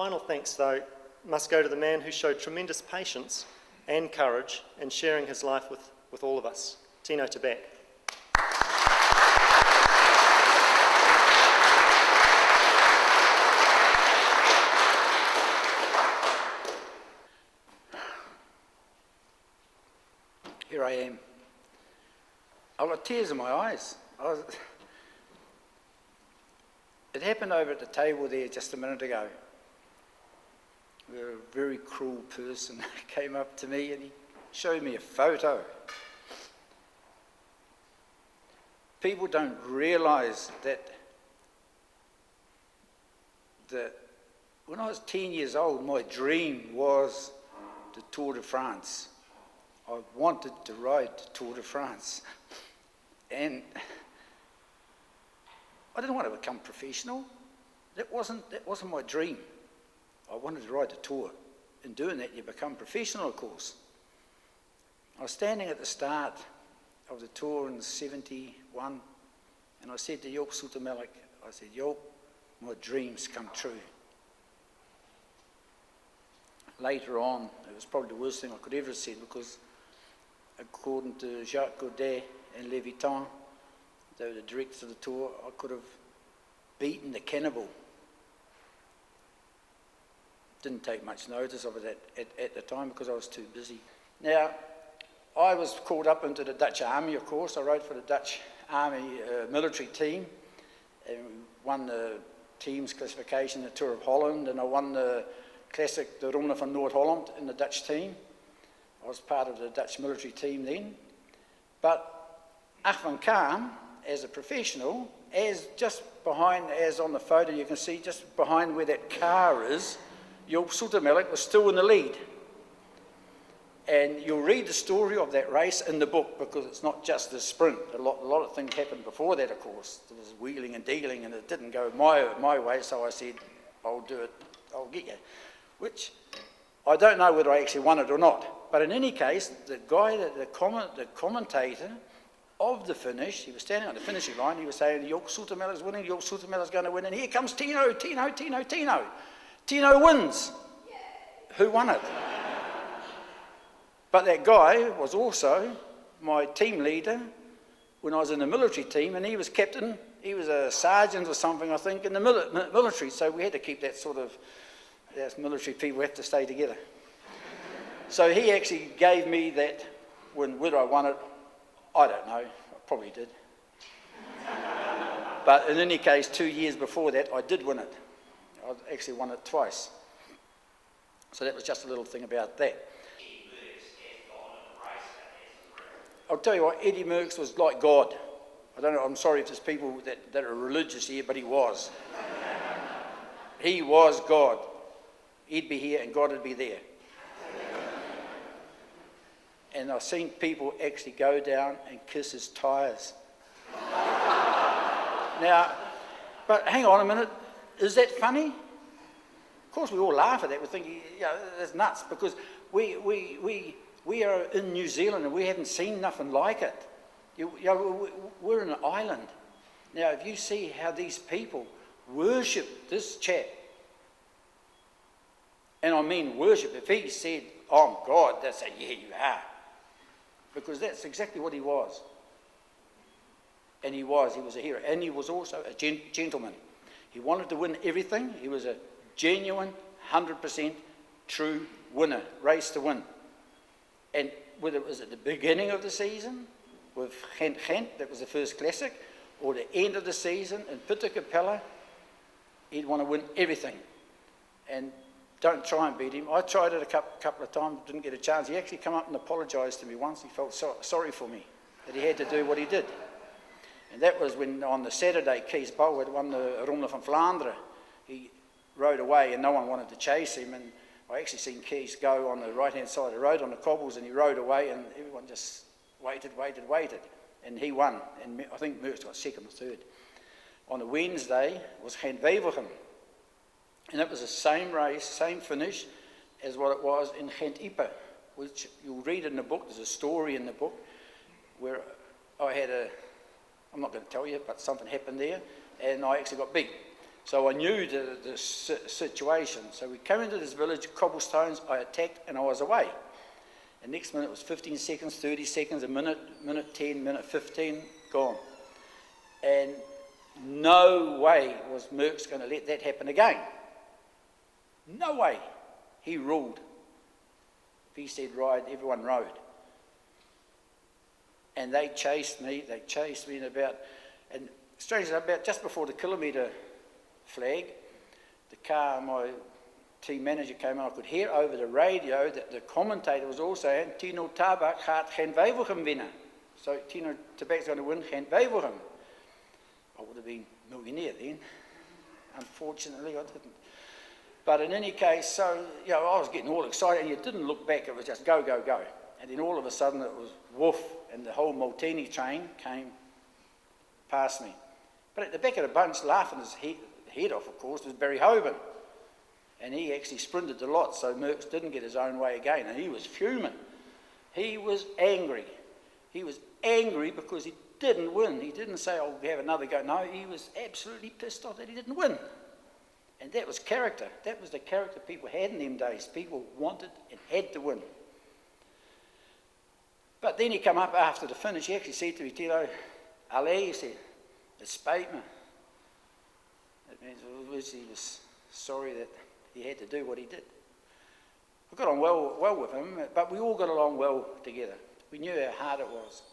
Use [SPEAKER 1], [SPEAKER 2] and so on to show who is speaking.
[SPEAKER 1] final thanks, though, must go to the man who showed tremendous patience and courage in sharing his life with all of us, Tino Tabak.
[SPEAKER 2] Here I am. I've got tears in my eyes. It happened over at the table there just a minute ago. A very cruel person came up to me and he showed me a photo. People don't realise that when I was 10 years old, my dream was the Tour de France. I wanted to ride the Tour de France. And I didn't want to become professional. That wasn't my dream. I wanted to ride the Tour. In doing that, you become professional, of course. I was standing at the start of the Tour in '71, and I said to Joop Zoetemelk, I said, Joop, my dreams come true. Later on, it was probably the worst thing I could ever have said, because according to Jacques Godet and Le Vuitton, they were the directors of the Tour, I could have beaten the cannibal. Didn't take much notice of it at the time because I was too busy. Now, I was called up into the Dutch Army, of course. I rode for the Dutch Army military team and won the team's classification, the Tour of Holland, and I won the classic, the Ronde van Noord-Holland in the Dutch team. I was part of the Dutch military team then. But Ach van Kaam, as a professional, as just behind, as on the photo you can see, just behind where that car is, Joop Zoetemelk was still in the lead. And you'll read the story of that race in the book, because it's not just the sprint. A lot of things happened before that, of course. There was wheeling and dealing, and it didn't go my way, so I said, I'll do it, I'll get you. Which, I don't know whether I actually won it or not. But in any case, the guy, the commentator of the finish, he was standing on the finishing line, he was saying, Joop Zoetemelk is winning, Joop Zoetemelk is going to win, and here comes Tino, Tino, Tino, Tino. Tino wins. Who won it? But that guy was also my team leader when I was in the military team, and he was captain, he was a sergeant or something, I think, in the military, so we had to keep that sort of, as military people have to stay together. So he actually gave me that, whether I won it, I don't know, I probably did. But in any case, 2 years before that, I did win it. I actually won it twice. So that was just a little thing about that. I'll tell you what, Eddie Merckx was like God. I don't know, I'm sorry if there's people that are religious here, but he was. He was God. He'd be here and God would be there. And I've seen people actually go down and kiss his tyres. Now, but hang on a minute, is that funny? Of course we all laugh at that, we think, yeah, that's nuts, because we are in New Zealand and we haven't seen nothing like it. We're in an island. Now, if you see how these people worship this chap, and I mean worship, if he said, I'm God, they'd say, yeah, you are. Because that's exactly what he was. And he was a hero. And he was also a gentleman. He wanted to win everything. He was a genuine, 100% true winner, race to win. And whether it was at the beginning of the season with Gent, that was the first classic, or the end of the season in Pitta Capella, he'd want to win everything. And don't try and beat him. I tried it a couple of times, didn't get a chance. He actually came up and apologised to me once. He felt sorry for me, that he had to do what he did. And that was when, on the Saturday, Kees Bouw had won the Ronde van Vlaanderen. He rode away and no one wanted to chase him. And I actually seen Kees go on the right-hand side of the road on the cobbles, and he rode away and everyone just waited. And he won. And I think Merckx got second or third. On the Wednesday was Gent Wevelgem. And it was the same race, same finish as what it was in Gent Ypres, which you'll read in the book. There's a story in the book where I had I'm not going to tell you, but something happened there, and I actually got beat. So I knew the situation. So we came into this village, cobblestones, I attacked, and I was away. And next minute it was 15 seconds, 30 seconds, a minute, minute 10, minute 15, gone. And no way was Merckx going to let that happen again. No way. He ruled. If he said ride, everyone rode. And they chased me in about, and strangely about just before the kilometre flag, the car, my team manager came on, I could hear over the radio that the commentator was also saying, Tino Tabak gaat geen Weivelgem winnen. So Tino Tabak's going to win geen Weivelgem. I would have been millionaire then. Unfortunately, I didn't. But in any case, so, you know, I was getting all excited, and you didn't look back, it was just go, go, go. And then all of a sudden it was woof, and the whole Maltini train came past me. But at the back of the bunch, laughing his head off, of course, was Barry Hoban. And he actually sprinted the lot, so Merckx didn't get his own way again, and he was fuming. He was angry. He was angry because he didn't win. He didn't say, oh, we'll have another go. No, he was absolutely pissed off that he didn't win. And that was character. That was the character people had in them days. People wanted and had to win. But then he come up after the finish, he actually said to me, Tino, Ali, he said, het spijt me. It means he was sorry that he had to do what he did. I got on well with him, but we all got along well together. We knew how hard it was.